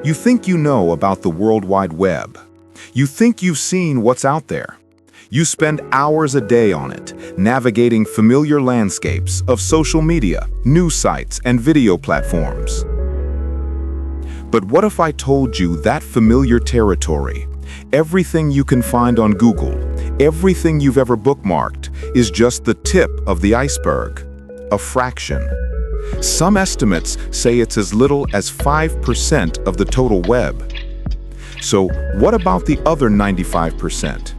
You think you know about the World Wide Web. You think you've seen what's out there. You spend hours a day on it, navigating familiar landscapes of social media, news sites, and video platforms. But what if I told you that familiar territory, everything you can find on Google, everything you've ever bookmarked, is just the tip of the iceberg, a fraction? Some estimates say it's as little as 5% of the total web. So what about the other 95%?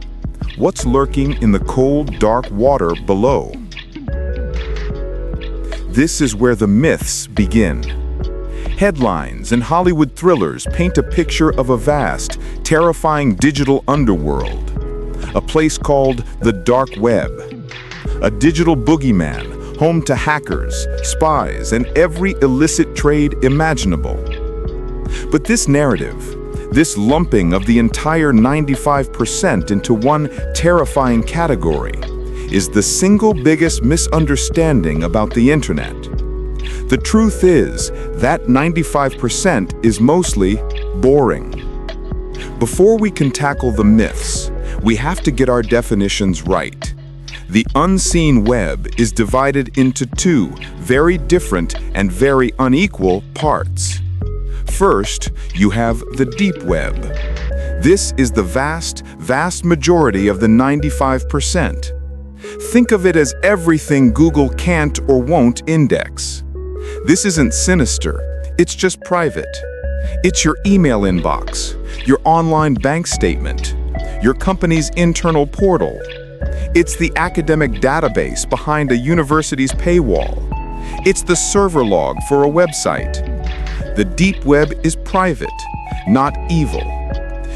What's lurking in the cold, dark water below? This is where the myths begin. Headlines and Hollywood thrillers paint a picture of a vast, terrifying digital underworld, a place called the dark web, a digital boogeyman home to hackers, spies, and every illicit trade imaginable. But this narrative, this lumping of the entire 95% into one terrifying category, is the single biggest misunderstanding about the internet. The truth is that 95% is mostly boring. Before we can tackle the myths, we have to get our definitions right. The unseen web is divided into two very different and very unequal parts. First, you have the deep web. This is the vast majority of the 95%. Think of it as everything Google can't or won't index. This isn't sinister, it's just private. It's your email inbox, your online bank statement, your company's internal portal. It's the academic database behind a university's paywall. It's the server log for a website. The deep web is private, not evil.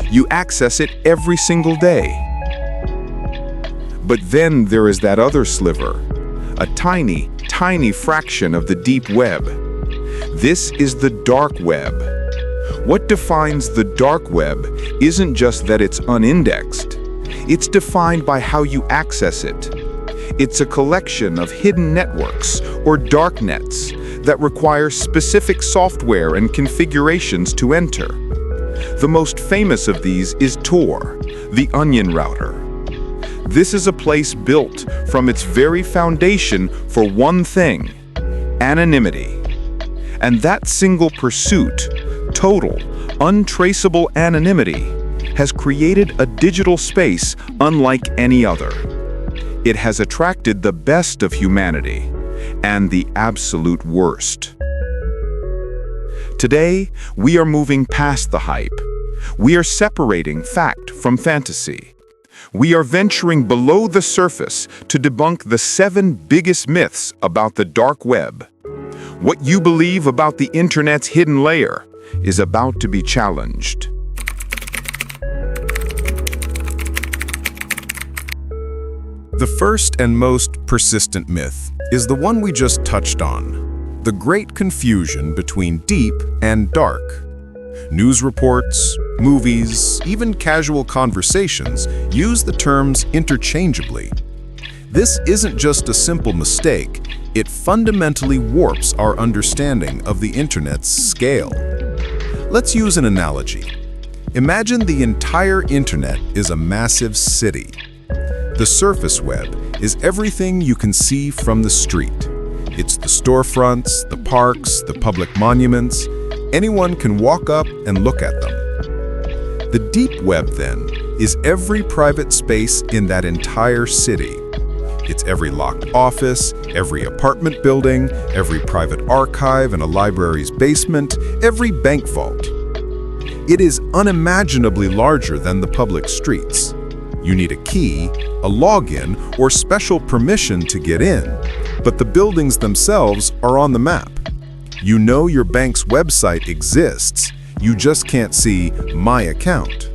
You access it every single day. But then there is that other sliver, a tiny fraction of the deep web. This is the dark web. What defines the dark web isn't just that it's unindexed. It's defined by how you access it. It's a collection of hidden networks or dark nets that require specific software and configurations to enter. The most famous of these is Tor, the onion router. This is a place built from its very foundation for one thing: anonymity. And that single pursuit, total, untraceable anonymity, has created a digital space unlike any other. It has attracted the best of humanity and the absolute worst. Today, we are moving past the hype. We are separating fact from fantasy. We are venturing below the surface to debunk the 7 biggest myths about the dark web. What you believe about the internet's hidden layer is about to be challenged. The first and most persistent myth is the one we just touched on: the great confusion between deep and dark. News reports, movies, even casual conversations use the terms interchangeably. This isn't just a simple mistake, it fundamentally warps our understanding of the internet's scale. Let's use an analogy. Imagine the entire internet is a massive city. The surface web is everything you can see from the street. It's the storefronts, the parks, the public monuments. Anyone can walk up and look at them. The deep web, then, is every private space in that entire city. It's every locked office, every apartment building, every private archive in a library's basement, every bank vault. It is unimaginably larger than the public streets. You need a key, a login, or special permission to get in, but the buildings themselves are on the map. You know your bank's website exists, you just can't see My Account.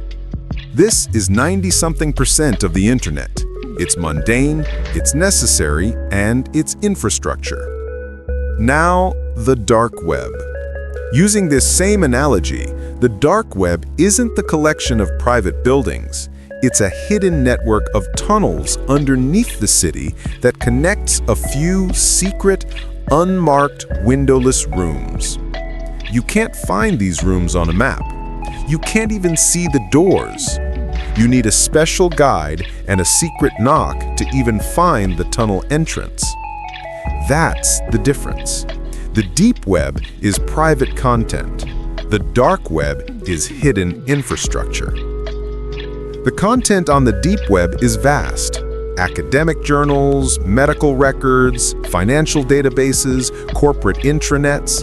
This is 90-something% of the internet. It's mundane, it's necessary, and it's infrastructure. Now, the dark web. Using this same analogy, the dark web isn't the collection of private buildings. It's a hidden network of tunnels underneath the city that connects a few secret, unmarked, windowless rooms. You can't find these rooms on a map. You can't even see the doors. You need a special guide and a secret knock to even find the tunnel entrance. That's the difference. The deep web is private content. The dark web is hidden infrastructure. The content on the deep web is vast. Academic journals, medical records, financial databases, corporate intranets.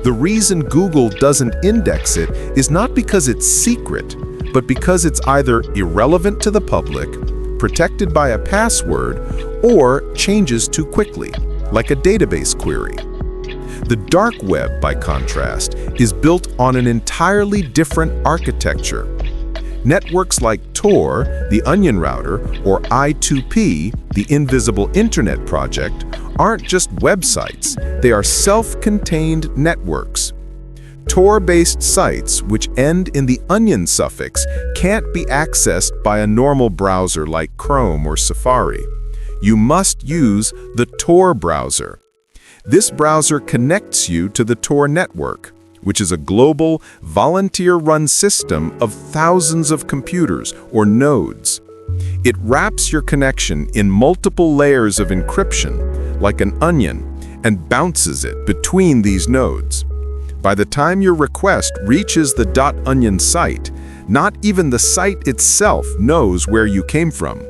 The reason Google doesn't index it is not because it's secret, but because it's either irrelevant to the public, protected by a password, or changes too quickly, like a database query. The dark web, by contrast, is built on an entirely different architecture. Networks like Tor, the Onion Router, or I2P, the Invisible Internet Project, aren't just websites, they are self-contained networks. Tor-based sites, which end in the onion suffix, can't be accessed by a normal browser like Chrome or Safari. You must use the Tor browser. This browser connects you to the Tor network, which is a global, volunteer-run system of thousands of computers, or nodes. It wraps your connection in multiple layers of encryption, like an onion, and bounces it between these nodes. By the time your request reaches the .onion site, not even the site itself knows where you came from,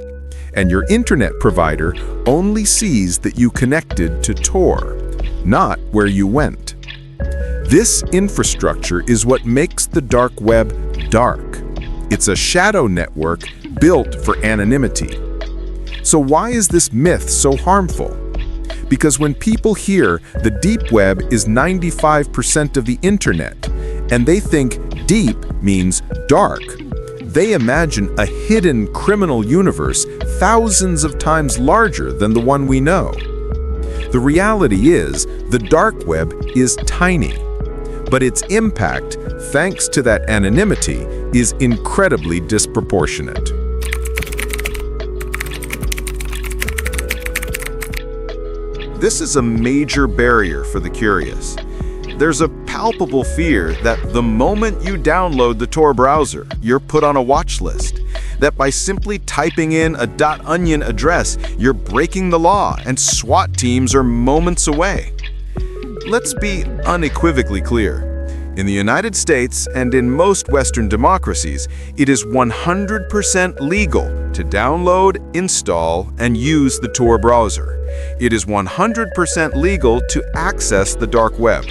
and your internet provider only sees that you connected to Tor, not where you went. This infrastructure is what makes the dark web dark. It's a shadow network built for anonymity. So why is this myth so harmful? Because when people hear the deep web is 95% of the internet, and they think deep means dark, they imagine a hidden criminal universe thousands of times larger than the one we know. The reality is, the dark web is tiny, but its impact, thanks to that anonymity, is incredibly disproportionate. This is a major barrier for the curious. There's a palpable fear that the moment you download the Tor browser, you're put on a watch list. That by simply typing in a .onion address, you're breaking the law and SWAT teams are moments away. Let's be unequivocally clear. In the United States and in most Western democracies, it is 100% legal to download, install, and use the Tor browser. It is 100% legal to access the dark web.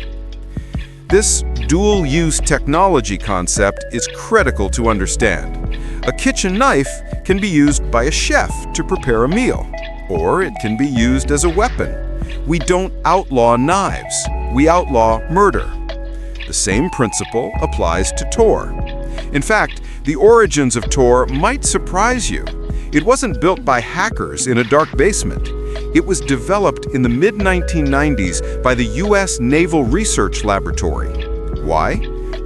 This dual-use technology concept is critical to understand. A kitchen knife can be used by a chef to prepare a meal, or it can be used as a weapon. We don't outlaw knives, we outlaw murder. The same principle applies to Tor. In fact, the origins of Tor might surprise you. It wasn't built by hackers in a dark basement. It was developed in the mid-1990s by the U.S. Naval Research Laboratory. Why?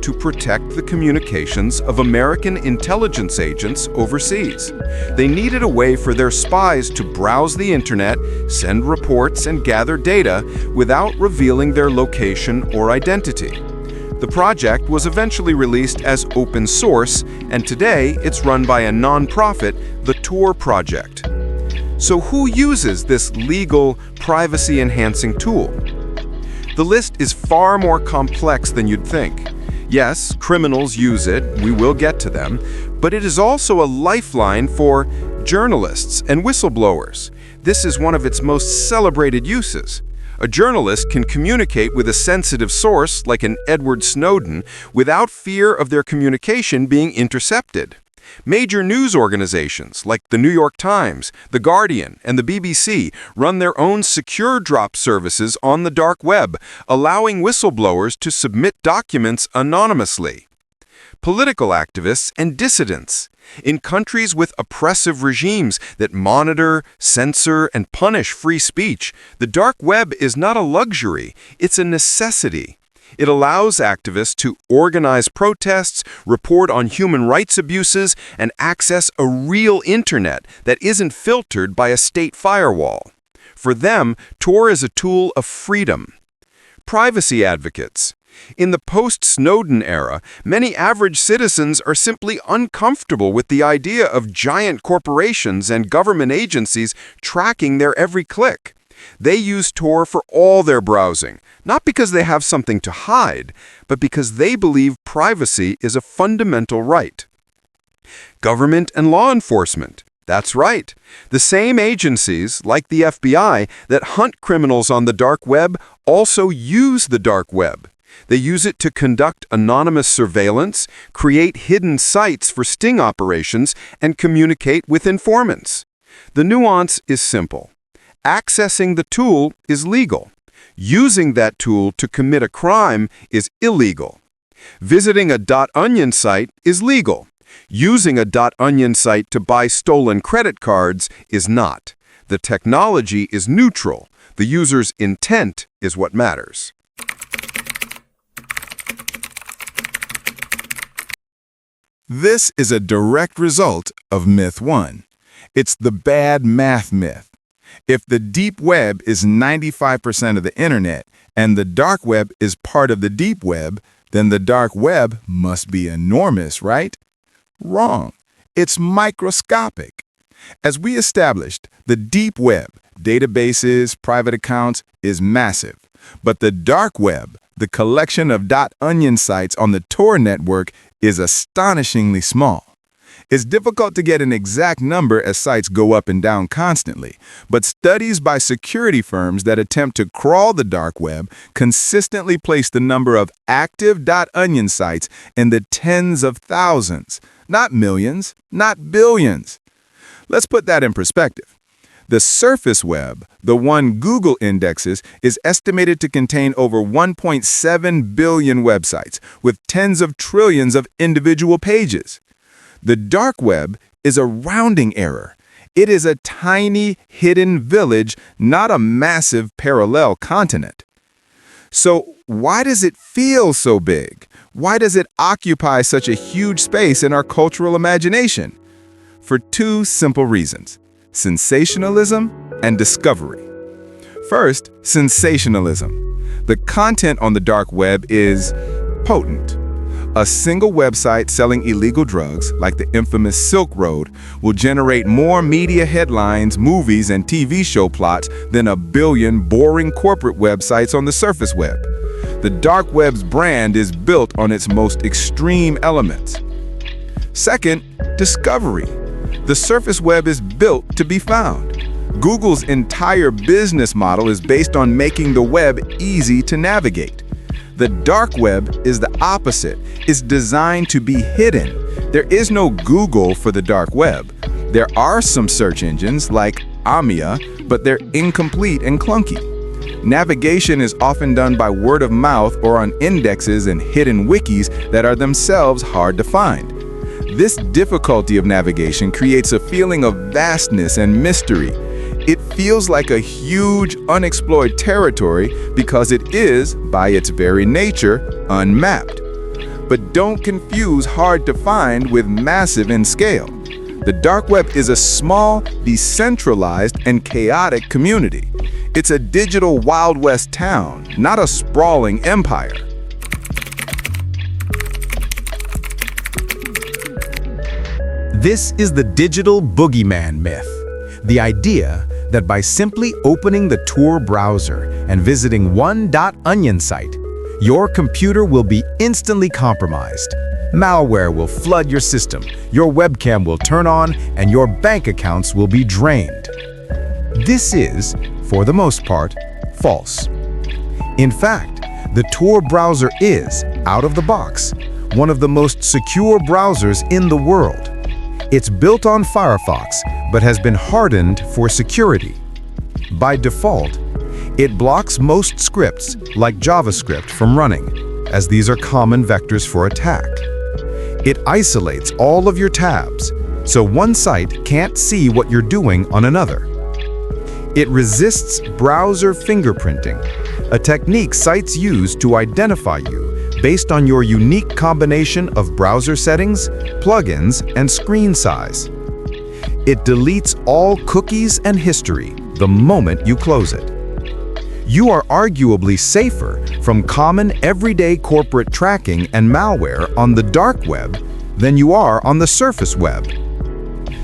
To protect the communications of American intelligence agents overseas. They needed a way for their spies to browse the internet, send reports, and gather data without revealing their location or identity. The project was eventually released as open source, and today it's run by a nonprofit, the Tor Project. So who uses this legal, privacy-enhancing tool? The list is far more complex than you'd think. Yes, criminals use it, we will get to them, but it is also a lifeline for journalists and whistleblowers. This is one of its most celebrated uses. A journalist can communicate with a sensitive source, like an Edward Snowden, without fear of their communication being intercepted. Major news organizations like the New York Times, The Guardian, and the BBC run their own secure drop services on the dark web, allowing whistleblowers to submit documents anonymously. Political activists and dissidents. In countries with oppressive regimes that monitor, censor, and punish free speech, the dark web is not a luxury, it's a necessity. It allows activists to organize protests, report on human rights abuses, and access a real internet that isn't filtered by a state firewall. For them, Tor is a tool of freedom. Privacy advocates. In the post-Snowden era, many average citizens are simply uncomfortable with the idea of giant corporations and government agencies tracking their every click. They use Tor for all their browsing, not because they have something to hide, but because they believe privacy is a fundamental right. Government and law enforcement. That's right. The same agencies, like the FBI, that hunt criminals on the dark web also use the dark web. They use it to conduct anonymous surveillance, create hidden sites for sting operations, and communicate with informants. The nuance is simple. Accessing the tool is legal. Using that tool to commit a crime is illegal. Visiting a .onion site is legal. Using a .onion site to buy stolen credit cards is not. The technology is neutral. The user's intent is what matters. This is a direct result of myth 1. It's the bad math myth. If the deep web is 95% of the internet and the dark web is part of the deep web, then the dark web must be enormous, right? Wrong. It's microscopic. As we established, the deep web, databases, private accounts, is massive. But the dark web, the collection of .onion sites on the Tor network, is astonishingly small. It's difficult to get an exact number as sites go up and down constantly, but studies by security firms that attempt to crawl the dark web consistently place the number of active .onion sites in the tens of thousands, not millions, not billions. Let's put that in perspective. The surface web, the one Google indexes, is estimated to contain over 1.7 billion websites with tens of trillions of individual pages. The dark web is a rounding error. It is a tiny, hidden village, not a massive parallel continent. So why does it feel so big? Why does it occupy such a huge space in our cultural imagination? For two simple reasons: sensationalism and discovery. First, sensationalism. The content on the dark web is potent. A single website selling illegal drugs, like the infamous Silk Road, will generate more media headlines, movies, and TV show plots than a billion boring corporate websites on the surface web. The dark web's brand is built on its most extreme elements. Second, discovery. The surface web is built to be found. Google's entire business model is based on making the web easy to navigate. The dark web is the opposite. It's designed to be hidden. There is no Google for the dark web. There are some search engines like Amia, but they're incomplete and clunky. Navigation is often done by word of mouth or on indexes and hidden wikis that are themselves hard to find. This difficulty of navigation creates a feeling of vastness and mystery. It feels like a huge, unexplored territory because it is, by its very nature, unmapped. But don't confuse hard to find with massive in scale. The dark web is a small, decentralized, and chaotic community. It's a digital Wild West town, not a sprawling empire. This is the digital boogeyman myth. The idea that by simply opening the Tor browser and visiting one .onion site, your computer will be instantly compromised. Malware will flood your system, your webcam will turn on, and your bank accounts will be drained. This is, for the most part, false. In fact, the Tor browser is, out of the box, one of the most secure browsers in the world. It's built on Firefox, but has been hardened for security. By default, it blocks most scripts, like JavaScript, from running, as these are common vectors for attack. It isolates all of your tabs, so one site can't see what you're doing on another. It resists browser fingerprinting, a technique sites use to identify you based on your unique combination of browser settings, plugins, and screen size. It deletes all cookies and history the moment you close it. You are arguably safer from common everyday corporate tracking and malware on the dark web than you are on the surface web.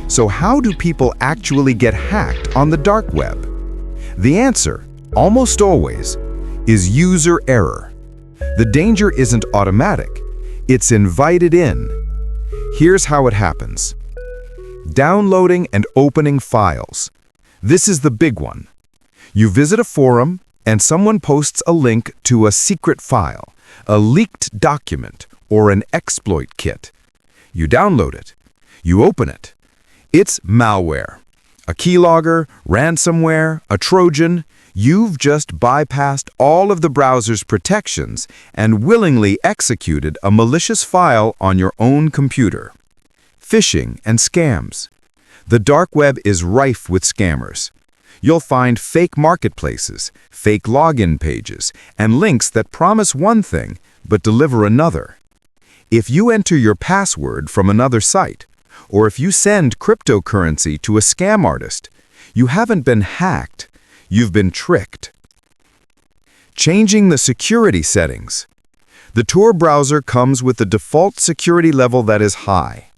So how do people actually get hacked on the dark web? The answer, almost always, is user error. The danger isn't automatic, it's invited in. Here's how it happens. Downloading and opening files. This is the big one. You visit a forum, and someone posts a link to a secret file, a leaked document, or an exploit kit. You download it. You open it. It's malware. A keylogger, ransomware, a Trojan. You've just bypassed all of the browser's protections and willingly executed a malicious file on your own computer. Phishing and scams. The dark web is rife with scammers. You'll find fake marketplaces, fake login pages, and links that promise one thing but deliver another. If you enter your password from another site, or if you send cryptocurrency to a scam artist, you haven't been hacked, you've been tricked. Changing the security settings. The Tor browser comes with a default security level that is high.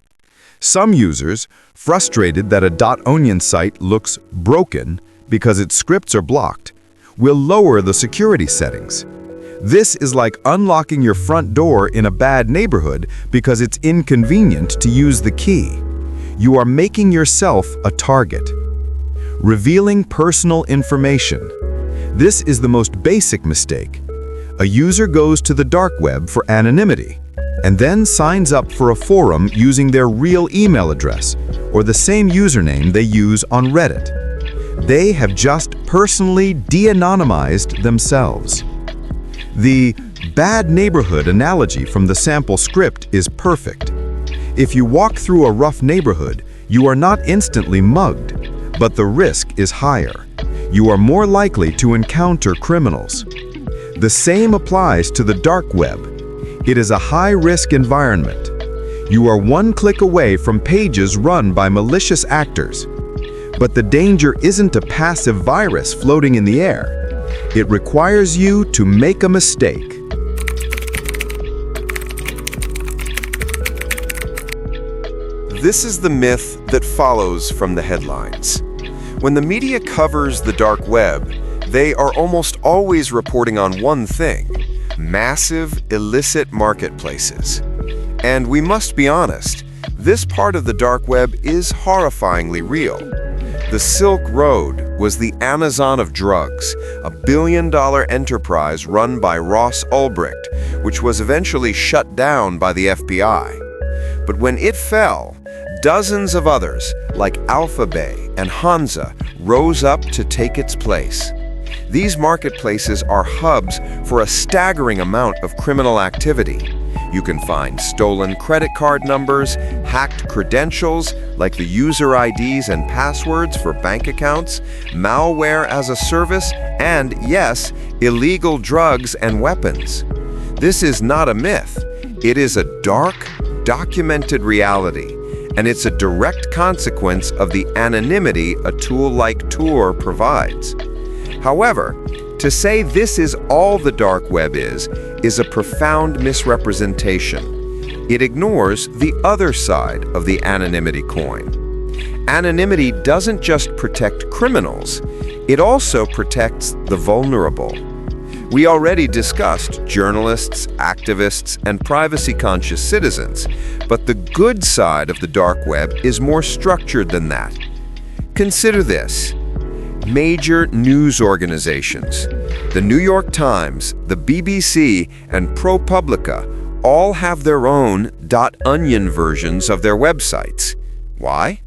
Some users, frustrated that a .onion site looks broken because its scripts are blocked, will lower the security settings. This is like unlocking your front door in a bad neighborhood because it's inconvenient to use the key. You are making yourself a target. Revealing personal information. This is the most basic mistake. A user goes to the dark web for anonymity and then signs up for a forum using their real email address or the same username they use on Reddit. They have just personally de-anonymized themselves. The bad neighborhood analogy from the sample script is perfect. If you walk through a rough neighborhood, you are not instantly mugged, but the risk is higher. You are more likely to encounter criminals. The same applies to the dark web. It is a high-risk environment. You are one click away from pages run by malicious actors. But the danger isn't a passive virus floating in the air. It requires you to make a mistake. This is the myth that follows from the headlines. When the media covers the dark web, they are almost always reporting on one thing: massive, illicit marketplaces. And we must be honest, this part of the dark web is horrifyingly real. The Silk Road was the Amazon of drugs, a billion-dollar enterprise run by Ross Ulbricht, which was eventually shut down by the FBI. But when it fell, dozens of others, like Alphabet and Hansa, rose up to take its place. These marketplaces are hubs for a staggering amount of criminal activity. You can find stolen credit card numbers, hacked credentials like the user IDs and passwords for bank accounts, malware as a service, and, yes, illegal drugs and weapons. This is not a myth. It is a dark, documented reality, and it's a direct consequence of the anonymity a tool like Tor provides. However, to say this is all the dark web is a profound misrepresentation. It ignores the other side of the anonymity coin. Anonymity doesn't just protect criminals, it also protects the vulnerable. We already discussed journalists, activists, and privacy-conscious citizens, but the good side of the dark web is more structured than that. Consider this. Major news organizations, the New York Times, the BBC, and ProPublica all have their own .onion versions of their websites. Why?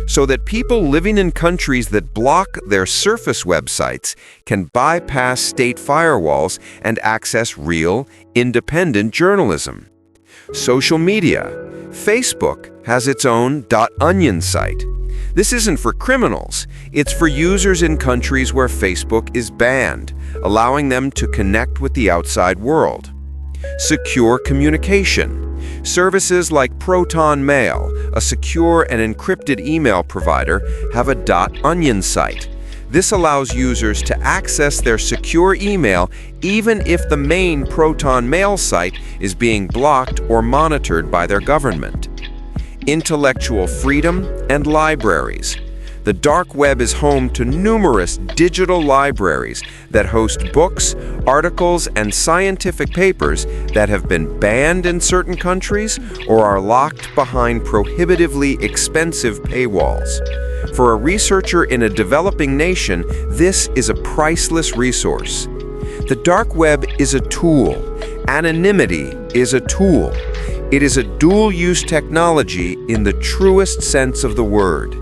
So that people living in countries that block their surface websites can bypass state firewalls and access real, independent journalism. Social media. Facebook has its own .onion site. This isn't for criminals, it's for users in countries where Facebook is banned, allowing them to connect with the outside world. Secure communication. Services like Proton Mail, a secure and encrypted email provider, have a .onion site. This allows users to access their secure email even if the main Proton Mail site is being blocked or monitored by their government. Intellectual freedom and libraries. The dark web is home to numerous digital libraries that host books, articles, and scientific papers that have been banned in certain countries or are locked behind prohibitively expensive paywalls. For a researcher in a developing nation, this is a priceless resource. The dark web is a tool. Anonymity is a tool. It is a dual-use technology in the truest sense of the word.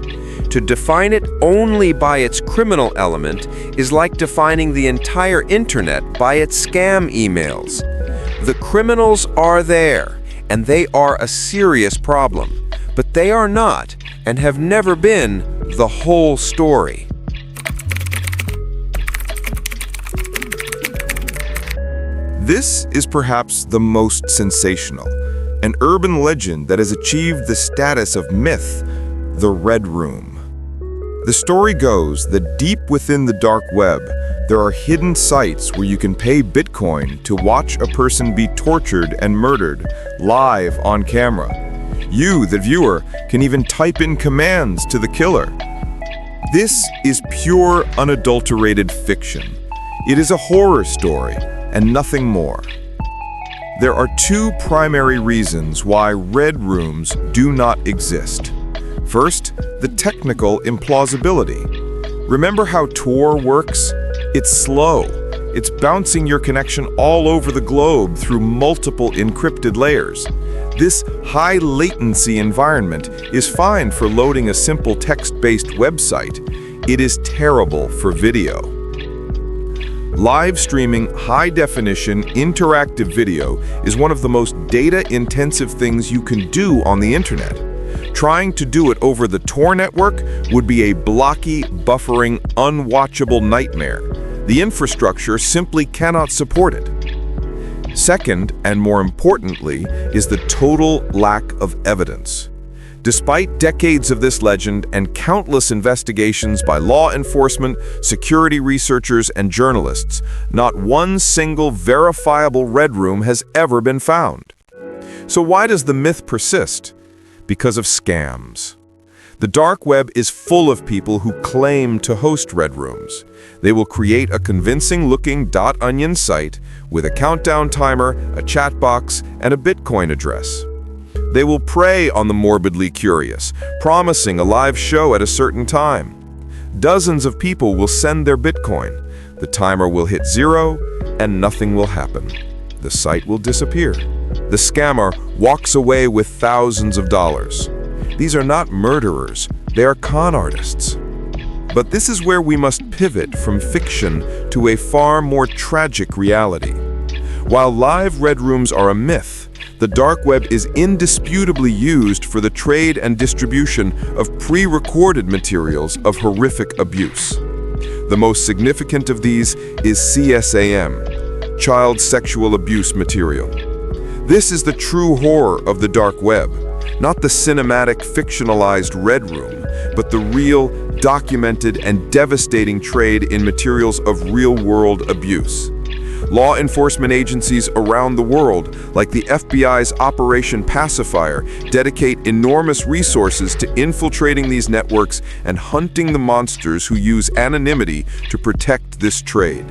To define it only by its criminal element is like defining the entire internet by its scam emails. The criminals are there, and they are a serious problem, but they are not, and have never been, the whole story. This is perhaps the most sensational, an urban legend that has achieved the status of myth, the Red Room. The story goes that deep within the dark web, there are hidden sites where you can pay Bitcoin to watch a person be tortured and murdered live on camera. You, the viewer, can even type in commands to the killer. This is pure, unadulterated fiction. It is a horror story and nothing more. There are two primary reasons why red rooms do not exist. First, the technical implausibility. Remember how Tor works? It's slow. It's bouncing your connection all over the globe through multiple encrypted layers. This high latency environment is fine for loading a simple text-based website. It is terrible for video. Live streaming high-definition interactive video is one of the most data-intensive things you can do on the internet. Trying to do it over the Tor network would be a blocky, buffering, unwatchable nightmare. The infrastructure simply cannot support it. Second, and more importantly, is the total lack of evidence. Despite decades of this legend and countless investigations by law enforcement, security researchers, and journalists, not one single verifiable red room has ever been found. So why does the myth persist? Because of scams. The dark web is full of people who claim to host red rooms. They will create a convincing-looking .onion site with a countdown timer, a chat box, and a Bitcoin address. They will prey on the morbidly curious, promising a live show at a certain time. Dozens of people will send their Bitcoin. The timer will hit 0, and nothing will happen. The site will disappear. The scammer walks away with thousands of dollars. These are not murderers, they are con artists. But this is where we must pivot from fiction to a far more tragic reality. While live red rooms are a myth, the dark web is indisputably used for the trade and distribution of pre-recorded materials of horrific abuse. The most significant of these is CSAM, child sexual abuse material. This is the true horror of the dark web, not the cinematic, fictionalized red room, but the real, documented, and devastating trade in materials of real-world abuse. Law enforcement agencies around the world, like the FBI's Operation Pacifier, dedicate enormous resources to infiltrating these networks and hunting the monsters who use anonymity to protect this trade.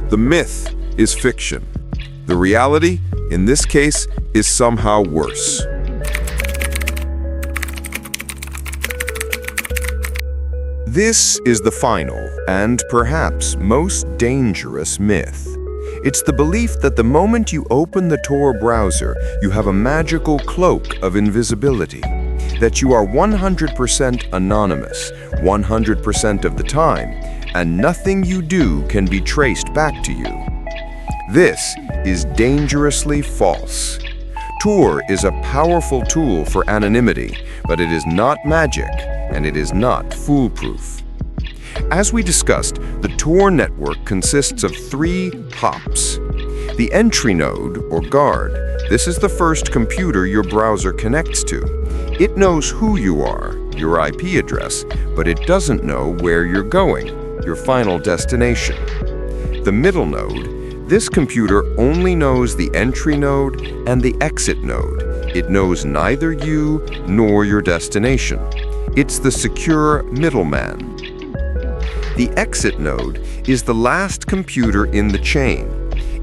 The myth is fiction. The reality, in this case, is somehow worse. This is the final, and perhaps most dangerous myth. It's the belief that the moment you open the Tor browser, you have a magical cloak of invisibility, that you are 100% anonymous, 100% of the time, and nothing you do can be traced back to you. This is dangerously false. Tor is a powerful tool for anonymity, but it is not magic, and it is not foolproof. As we discussed, the Tor network consists of 3 hops. The entry node, or guard, this is the first computer your browser connects to. It knows who you are, your IP address, but it doesn't know where you're going. your final destination. The middle node, this computer only knows the entry node and the exit node. It knows neither you nor your destination. It's the secure middleman. The exit node is the last computer in the chain.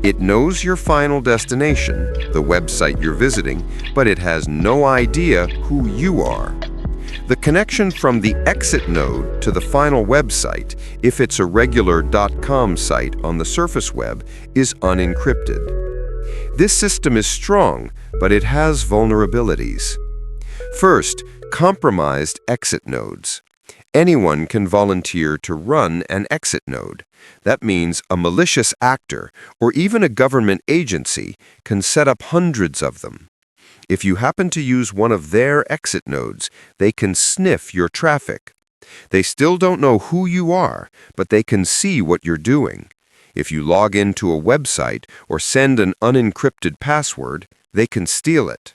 It knows your final destination, the website you're visiting, but it has no idea who you are. The connection from the exit node to the final website, if it's a regular .com site on the surface web, is unencrypted. This system is strong, but it has vulnerabilities. First, compromised exit nodes. Anyone can volunteer to run an exit node. That means a malicious actor, or even a government agency, can set up hundreds of them. If you happen to use one of their exit nodes, they can sniff your traffic. They still don't know who you are, but they can see what you're doing. If you log into a website or send an unencrypted password, they can steal it.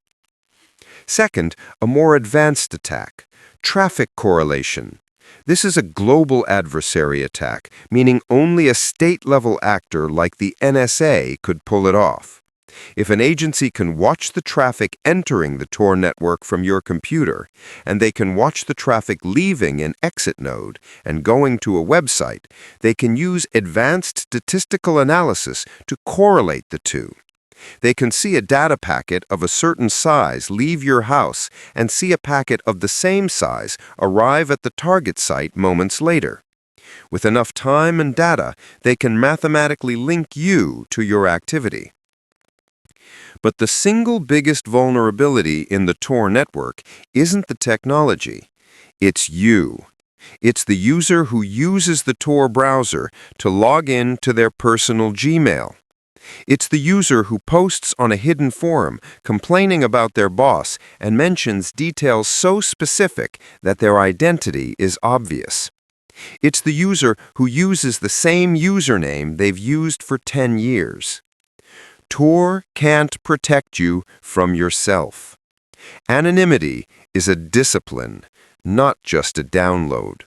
Second, a more advanced attack, traffic correlation. This is a global adversary attack, meaning only a state-level actor like the NSA could pull it off. If an agency can watch the traffic entering the Tor network from your computer, and they can watch the traffic leaving an exit node and going to a website, they can use advanced statistical analysis to correlate the two. They can see a data packet of a certain size leave your house and see a packet of the same size arrive at the target site moments later. With enough time and data, they can mathematically link you to your activity. But the single biggest vulnerability in the Tor network isn't the technology. It's you. It's the user who uses the Tor browser to log in to their personal Gmail. It's the user who posts on a hidden forum complaining about their boss and mentions details so specific that their identity is obvious. It's the user who uses the same username they've used for 10 years. Tor can't protect you from yourself. Anonymity is a discipline, not just a download.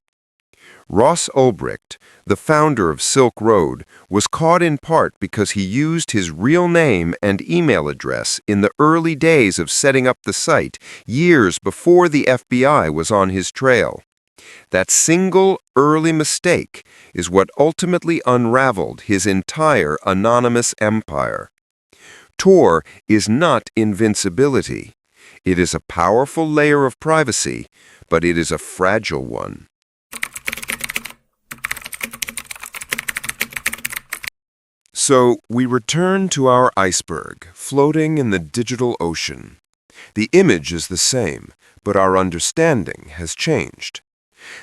Ross Ulbricht, the founder of Silk Road, was caught in part because he used his real name and email address in the early days of setting up the site, years before the FBI was on his trail. That single early mistake is what ultimately unraveled his entire anonymous empire. Tor is not invincibility. It is a powerful layer of privacy, but it is a fragile one. So we return to our iceberg, floating in the digital ocean. The image is the same, but our understanding has changed.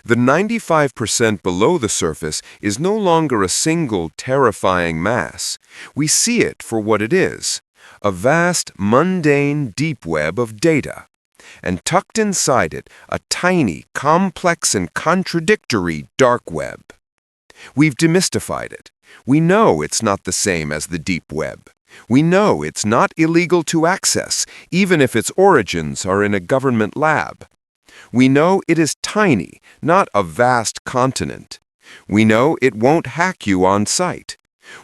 The 95% below the surface is no longer a single terrifying mass. We see it for what it is, a vast, mundane deep web of data. And tucked inside it, a tiny, complex, and contradictory dark web. We've demystified it. We know it's not the same as the deep web. We know it's not illegal to access, even if its origins are in a government lab. We know it is tiny, not a vast continent. We know it won't hack you on site.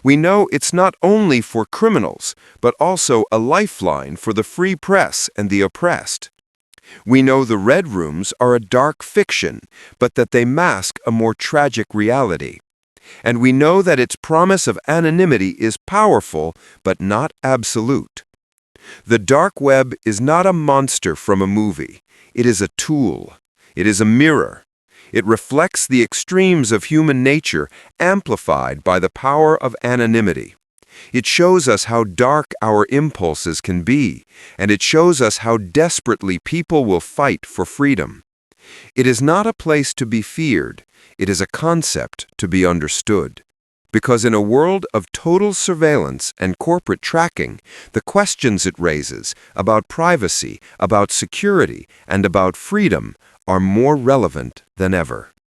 We know it's not only for criminals, but also a lifeline for the free press and the oppressed. We know the red rooms are a dark fiction, but that they mask a more tragic reality. And we know that its promise of anonymity is powerful, but not absolute. The dark web is not a monster from a movie. It is a tool. It is a mirror. It reflects the extremes of human nature amplified by the power of anonymity. It shows us how dark our impulses can be, and it shows us how desperately people will fight for freedom. It is not a place to be feared. It is a concept to be understood. Because in a world of total surveillance and corporate tracking, the questions it raises about privacy, about security, and about freedom are more relevant than ever.